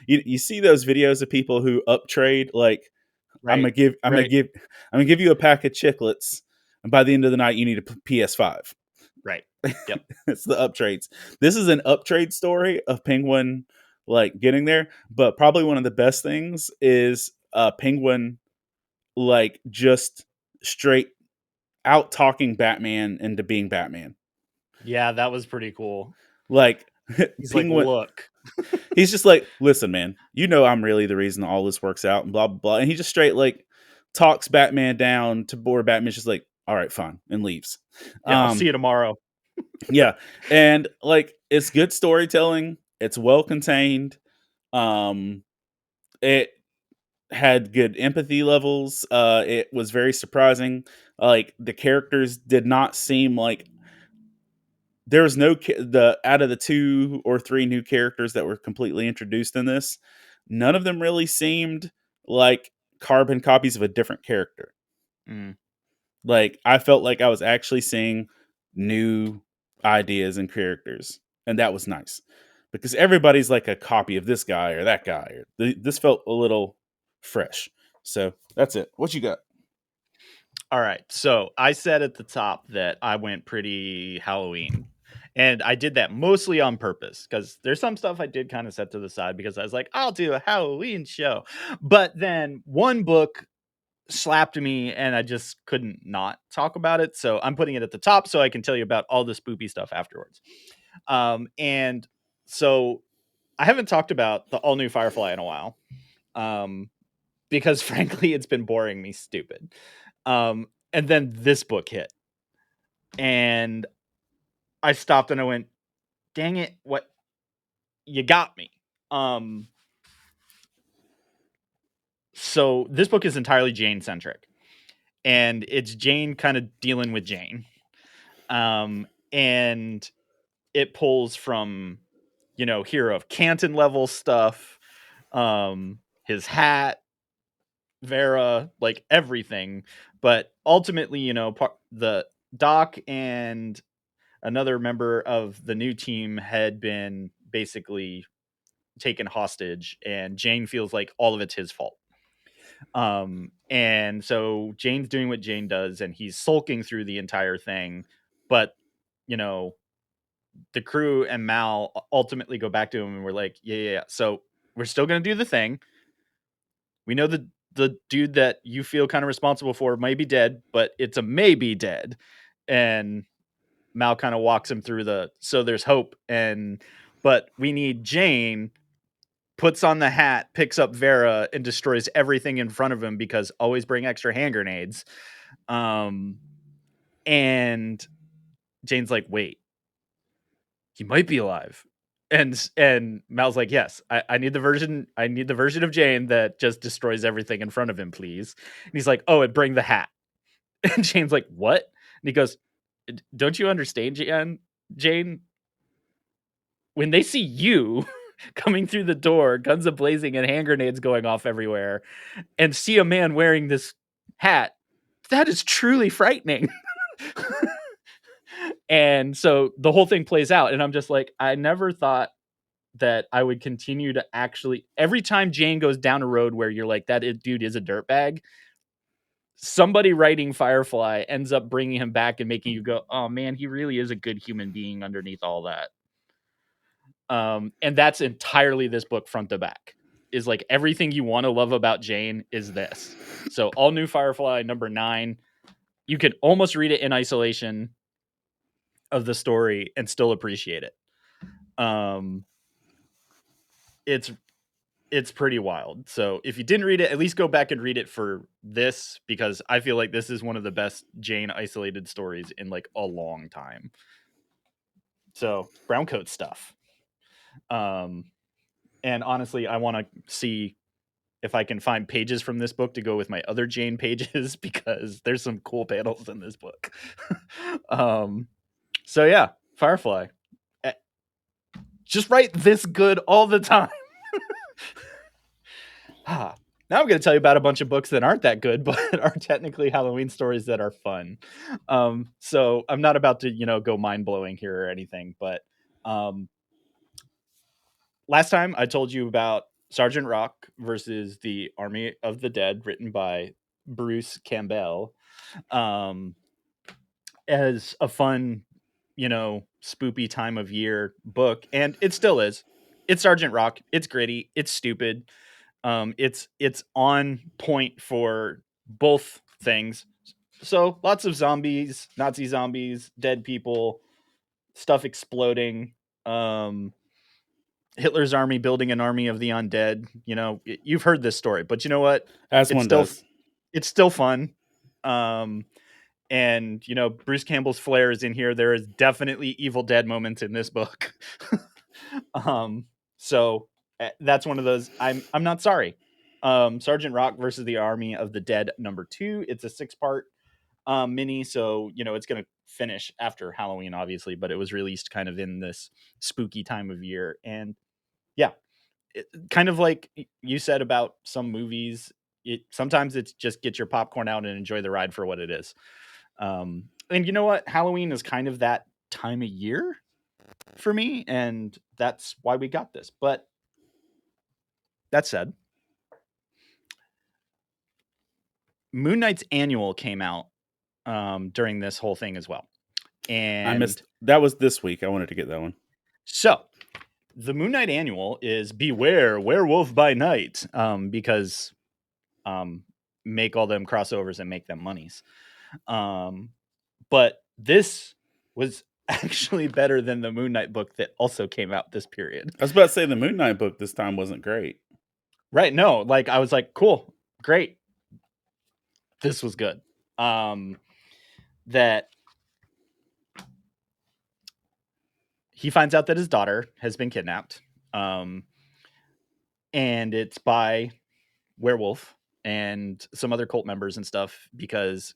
You see those videos of people who uptrade, like, right. I'm gonna give you a pack of chiclets, and by the end of the night, you need a PS5.
Right. Yep.
It's the uptrades. This is an uptrade story of Penguin like getting there, but probably one of the best things is Penguin like just straight out talking Batman into being Batman.
Yeah, that was pretty cool.
Like
he's
Penguin,
like, look.
He's just like, listen, man, you know I'm really the reason all this works out and blah blah blah. And he just straight like talks Batman down to where Batman's just like, all right, fine, and leaves.
Yeah, I'll see you tomorrow.
Yeah, and like it's good storytelling. It's well contained. It had good empathy levels. It was very surprising. Like the characters did not seem like there was no out of the 2 or 3 new characters that were completely introduced in this. None of them really seemed like carbon copies of a different character.
Mm.
Like I felt like I was actually seeing new ideas and characters, and that was nice because everybody's like a copy of this guy or that guy. This felt a little fresh. So that's it. What you got?
All right. So I said at the top that I went pretty Halloween, and I did that mostly on purpose because there's some stuff I did kind of set to the side because I was like, I'll do a Halloween show. But then one book slapped me and I just couldn't not talk about it. So I'm putting it at the top so I can tell you about all the spoopy stuff afterwards. And so I haven't talked about the all new Firefly in a while. Because frankly, it's been boring me stupid. And then this book hit. And I stopped and I went, dang it, what? You got me. So this book is entirely Jane-centric. And it's Jane kind of dealing with Jane. And it pulls from, Hero of Canton level stuff, his hat, Vera, like everything. But ultimately, the Doc and another member of the new team had been basically taken hostage, and Jane feels like all of it's his fault. And so Jane's doing what Jane does, and he's sulking through the entire thing. But, the crew and Mal ultimately go back to him and we're like, yeah. So we're still going to do the thing. We know the dude that you feel kind of responsible for may be dead, but it's a maybe dead. And Mal kind of walks him through so there's hope. But we need Jane, puts on the hat, picks up Vera, and destroys everything in front of him because always bring extra hand grenades. And Jane's like, wait, he might be alive. And Mal's like, yes, I need the version of Jane that just destroys everything in front of him, please. And he's like, oh, and bring the hat. And Jane's like, what? And he goes, don't you understand, Jane? When they see you coming through the door, guns a-blazing and hand grenades going off everywhere, and see a man wearing this hat, that is truly frightening. And so the whole thing plays out, and I'm just like, I never thought that I would continue to actually, every time Jane goes down a road where you're like, that dude is a dirtbag, somebody writing Firefly ends up bringing him back and making you go, oh man, he really is a good human being underneath all that. And that's entirely this book front to back. Is like everything you want to love about Jane is this. So all new Firefly number 9, you could almost read it in isolation of the story and still appreciate it. It's pretty wild. So if you didn't read it, at least go back and read it for this, because I feel like this is one of the best Jane isolated stories in like a long time. So browncoat stuff. And honestly, I want to see if I can find pages from this book to go with my other Jane pages, because there's some cool panels in this book. So yeah, Firefly. Just write this good all the time. Now I'm going to tell you about a bunch of books that aren't that good, but are technically Halloween stories that are fun. So I'm not about to, go mind blowing here or anything, but last time I told you about Sergeant Rock versus the Army of the Dead, written by Bruce Campbell, as a fun, spoopy time of year book. And it still is. It's Sergeant Rock. It's gritty. It's stupid. It's on point for both things. So lots of zombies, Nazi zombies, dead people, stuff exploding. Hitler's army building an army of the undead. You've heard this story, but you know what? It's still fun. And Bruce Campbell's flair is in here. There is definitely Evil Dead moments in this book. So that's one of those. I'm not sorry. Sergeant Rock versus the Army of the Dead number 2. It's a 6-part mini, so it's gonna finish after Halloween, obviously, but it was released kind of in this spooky time of year. And yeah, kind of like you said about some movies, sometimes it's just get your popcorn out and enjoy the ride for what it is. And you know what? Halloween is kind of that time of year for me, and that's why we got this. But that said, Moon Knight's annual came out during this whole thing as well. And
I missed that. Was this week. I wanted to get that one.
So the Moon Knight annual is Beware Werewolf by Night, because make all them crossovers and make them monies. But this was actually better than the Moon Knight book that also came out this period.
I was about to say the Moon Knight book this time wasn't great.
Right. No, like I was like, cool, great. This was good. that he finds out that his daughter has been kidnapped, and it's by Werewolf and some other cult members and stuff, because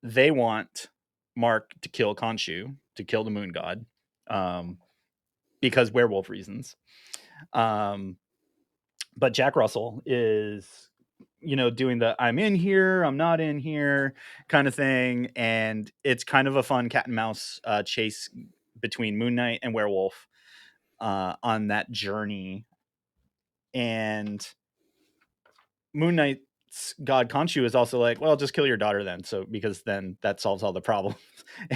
they want Mark to kill Khonshu, to kill the moon god, because werewolf reasons. But Jack Russell is, doing the I'm in here, I'm not in here kind of thing. And it's kind of a fun cat and mouse chase between Moon Knight and Werewolf on that journey. And Moon Knight's god Khonshu is also like, well, just kill your daughter then. So, because then that solves all the problems.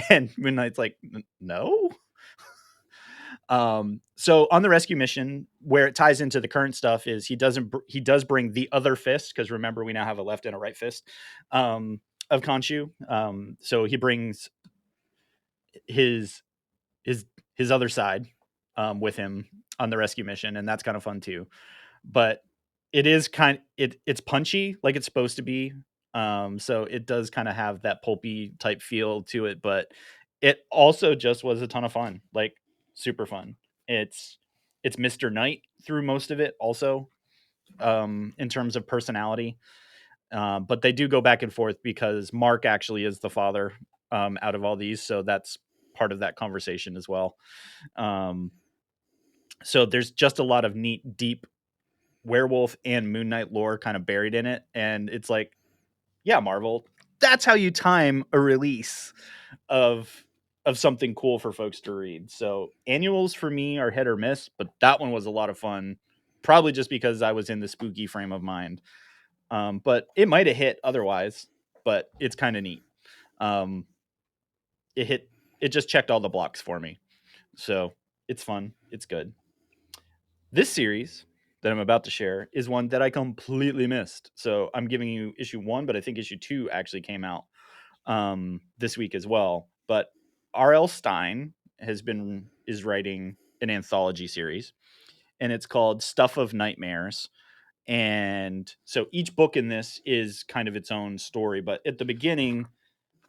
And Moon Knight's like, no. So on the rescue mission, where it ties into the current stuff is he does bring the other fist, because remember, we now have a left and a right fist of Khonshu. So he brings his his other side with him on the rescue mission, and that's kind of fun too. But it is it's punchy like it's supposed to be. So it does kind of have that pulpy type feel to it, but it also just was a ton of fun, like super fun. It's Mr. Knight through most of it also, in terms of personality. But they do go back and forth because Mark actually is the father out of all these, so that's part of that conversation as well. So there's just a lot of neat, deep werewolf and Moon Knight lore kind of buried in it, and it's like, yeah, Marvel, that's how you time a release of something cool for folks to read. So annuals for me are hit or miss, but that one was a lot of fun, probably just because I was in the spooky frame of mind. But it might have hit otherwise, but it's kind of neat. It just checked all the blocks for me. So it's fun. It's good. This series that I'm about to share is one that I completely missed. So I'm giving you issue 1, but I think issue 2 actually came out this week as well. But R.L. Stine is writing an anthology series, and it's called Stuff of Nightmares. And so each book in this is kind of its own story, but at the beginning,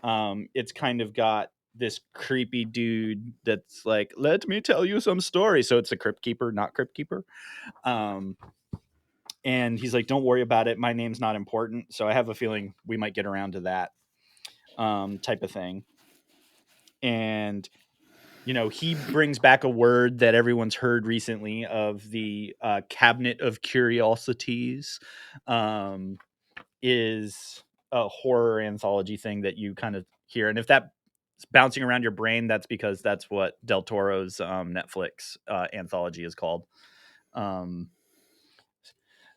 it's kind of got this creepy dude that's like, let me tell you some story. So it's a crypt keeper, not crypt keeper. And he's like, don't worry about it, my name's not important. So I have a feeling we might get around to that type of thing. And he brings back a word that everyone's heard recently of the Cabinet of Curiosities, is a horror anthology thing that you kind of hear. And if that's bouncing around your brain, that's because that's what Del Toro's Netflix anthology is called.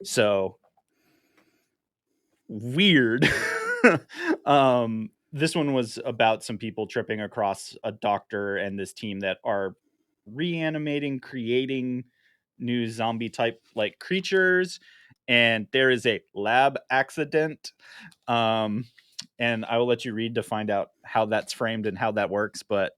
So weird. This one was about some people tripping across a doctor and this team that are reanimating, creating new zombie type like creatures, and there is a lab accident. And I will let you read to find out how that's framed and how that works. But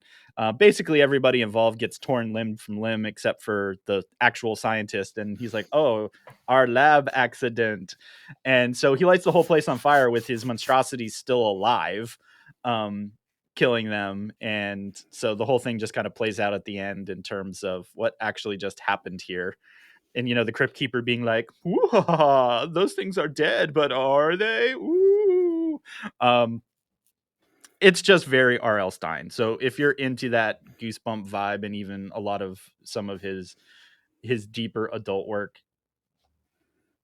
basically, everybody involved gets torn limb from limb except for the actual scientist. And he's like, oh, our lab accident. And so he lights the whole place on fire with his monstrosities still alive, killing them. And so the whole thing just kind of plays out at the end in terms of what actually just happened here. And, the crypt keeper being like, those things are dead, but are they? Ooh. It's just very R.L. Stine. So if you're into that goosebump vibe and even a lot of some of his deeper adult work,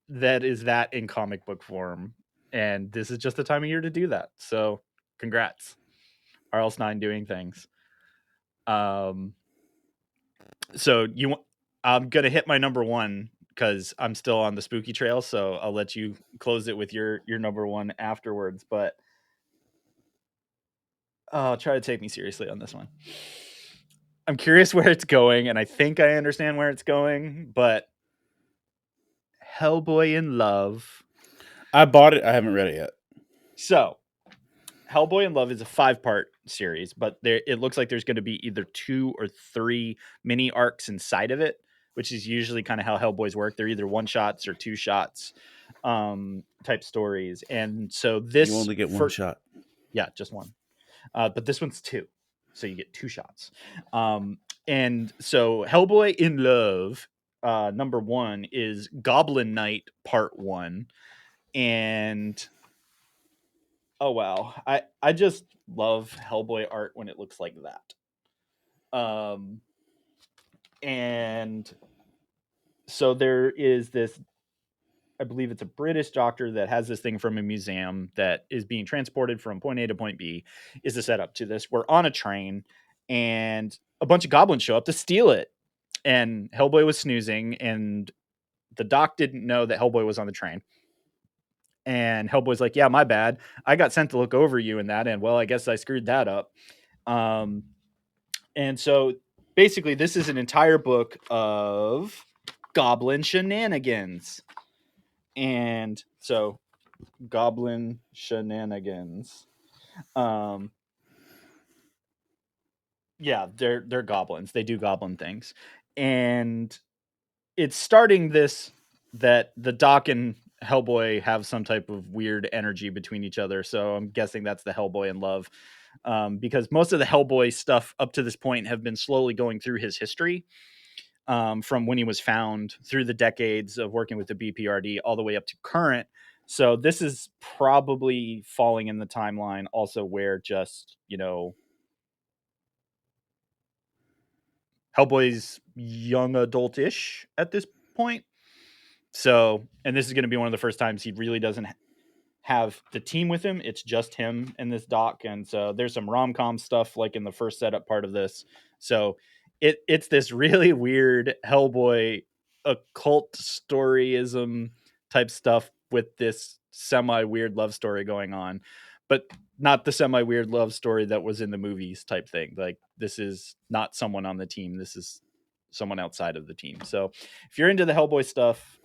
that is that in comic book form. And this is just the time of year to do that. So congrats. R.L. Stine doing things. So I'm going to hit my number 1 because I'm still on the spooky trail. So I'll let you close it with your number 1 afterwards. But try to take me seriously on this one. I'm curious where it's going, and I think I understand where it's going, but Hellboy in Love.
I bought it. I haven't read it yet.
So Hellboy in Love is a 5-part series, but it looks like there's going to be either 2 or 3 mini arcs inside of it, which is usually kind of how Hellboys work. They're either 1-shots or 2-shots type stories. And so this...
You only get one shot.
Yeah, just one. But this one's 2, so you get 2 shots. And so Hellboy in Love, number 1 is Goblin Knight Part 1, and oh wow, I just love Hellboy art when it looks like that. And so there is this, I believe it's a British doctor that has this thing from a museum that is being transported from point A to point B, is the setup to this. We're on a train and a bunch of goblins show up to steal it. And Hellboy was snoozing, and the doc didn't know that Hellboy was on the train. And Hellboy's like, yeah, my bad. I got sent to look over you in that. And well, I guess I screwed that up. And so basically, this is an entire book of goblin shenanigans. And so goblin shenanigans. Yeah, they're goblins. They do goblin things. And it's starting this that the Doc and Hellboy have some type of weird energy between each other. So I'm guessing that's the Hellboy in Love. Because most of the Hellboy stuff up to this point have been slowly going through his history. From when he was found through the decades of working with the BPRD all the way up to current. So this is probably falling in the timeline also where just, Hellboy's young adult-ish at this point. So, and this is going to be one of the first times he really doesn't have the team with him. It's just him and this doc. And so there's some rom-com stuff like in the first setup part of this. So it's this really weird Hellboy occult storyism type stuff with this semi-weird love story going on, but not the semi-weird love story that was in the movies type thing. Like, this is not someone on the team. This is someone outside of the team. So if you're into the Hellboy stuff,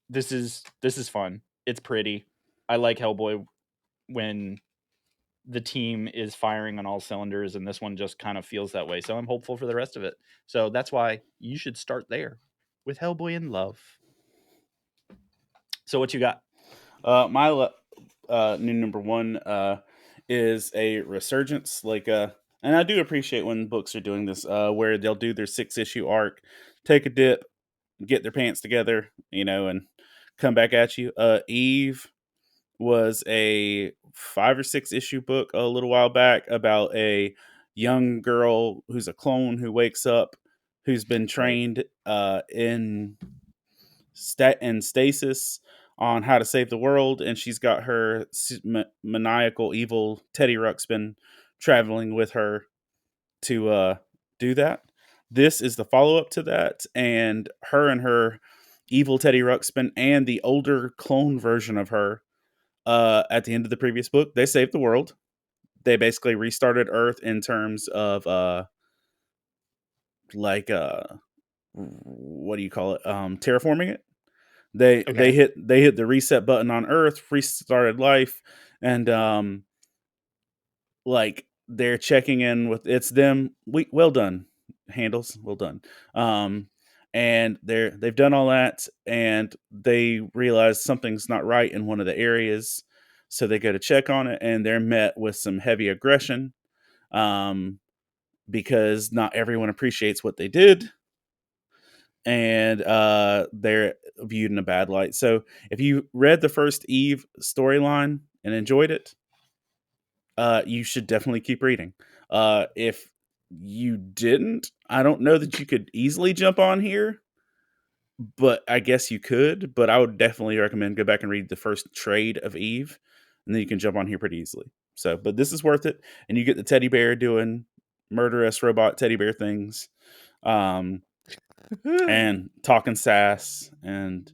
this is fun. It's pretty. I like Hellboy when the team is firing on all cylinders, and this one just kind of feels that way. So I'm hopeful for the rest of it. So that's why you should start there with Hellboy in Love. So what you got?
My new number 1 is a resurgence. And I do appreciate when books are doing this, where they'll do their 6-issue arc, take a dip, get their pants together, and come back at you. Eve was a 5 or 6 issue book a little while back about a young girl who's a clone who wakes up, who's been trained in stasis on how to save the world, and she's got her maniacal evil Teddy Ruxpin traveling with her to do that. This is the follow-up to that, and her evil Teddy Ruxpin and the older clone version of her, at the end of the previous book, they saved the world. They basically restarted Earth in terms of what do you call it? Terraforming it. They hit the reset button on Earth, restarted life, and they're checking in with it's them. Well done, handles, well done. And they've done all that, and they realize something's not right in one of the areas, so they go to check on it, and they're met with some heavy aggression, because not everyone appreciates what they did, and they're viewed in a bad light. So if you read the first Eve storyline and enjoyed it, you should definitely keep reading. If you didn't, I don't know that you could easily jump on here, but I guess you could. But I would definitely recommend go back and read the first trade of Eve, and then you can jump on here pretty easily. So, but this is worth it, and you get the teddy bear doing murderous robot teddy bear things, and talking sass, and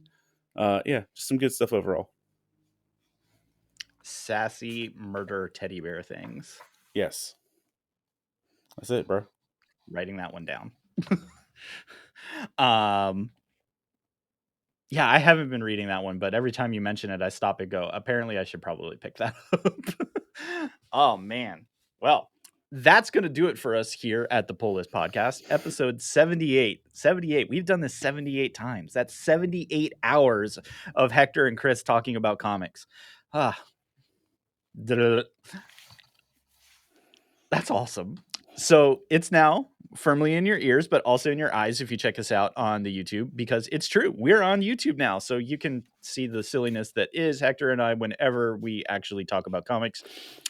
yeah, just some good stuff overall.
Sassy murder teddy bear things.
Yes, that's it, bro.
Writing that one down. Yeah, I haven't been reading that one, but every time you mention it, I stop and go, apparently I should probably pick that up. Oh, man. Well, that's going to do it for us here at the Pull List Podcast, episode 78. 78. We've done this 78 times. That's 78 hours of Hector and Chris talking about comics. That's awesome. So it's now firmly in your ears, but also in your eyes if you check us out on the YouTube, because it's true. We're on YouTube now, so you can see the silliness that is Hector and I whenever we actually talk about comics.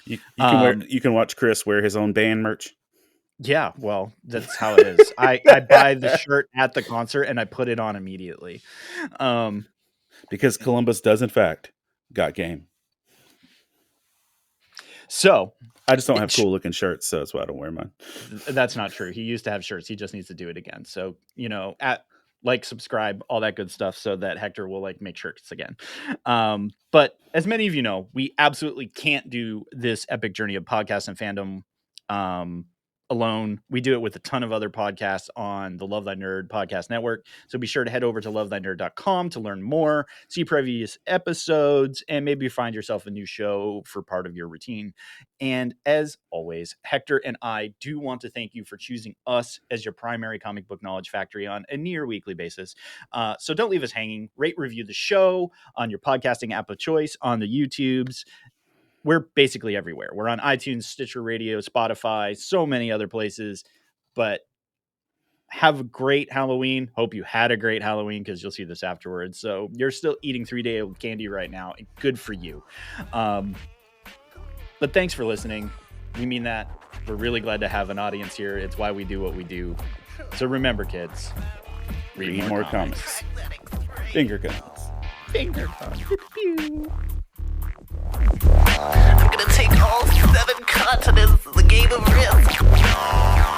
You can watch Chris wear his own band merch.
Yeah, well, that's how it is. I buy the shirt at the concert and I put it on immediately.
Because Columbus does, in fact, got game.
So
I just don't have cool looking shirts, so that's why I don't wear mine.
That's not true. He used to have shirts. He just needs to do it again. So, subscribe, all that good stuff, so that Hector will make shirts again. But as many of you know, we absolutely can't do this epic journey of podcast and fandom alone. We do it with a ton of other podcasts on the Love Thy Nerd podcast network. So be sure to head over to lovethynerd.com to learn more, see previous episodes, and maybe find yourself a new show for part of your routine. And as always, Hector and I do want to thank you for choosing us as your primary comic book knowledge factory on a near weekly basis. So don't leave us hanging. Rate, review the show on your podcasting app of choice, on the YouTubes. We're basically everywhere. We're on iTunes, Stitcher Radio, Spotify, so many other places. But have a great Halloween. Hope you had a great Halloween, because you'll see this afterwards. So you're still eating 3-day-old candy right now. Good for you. But thanks for listening. We mean that. We're really glad to have an audience here. It's why we do what we do. So remember, kids, read more comics.
Finger guns.
Finger guns.
I'm gonna take all 7 continents as a game of risk.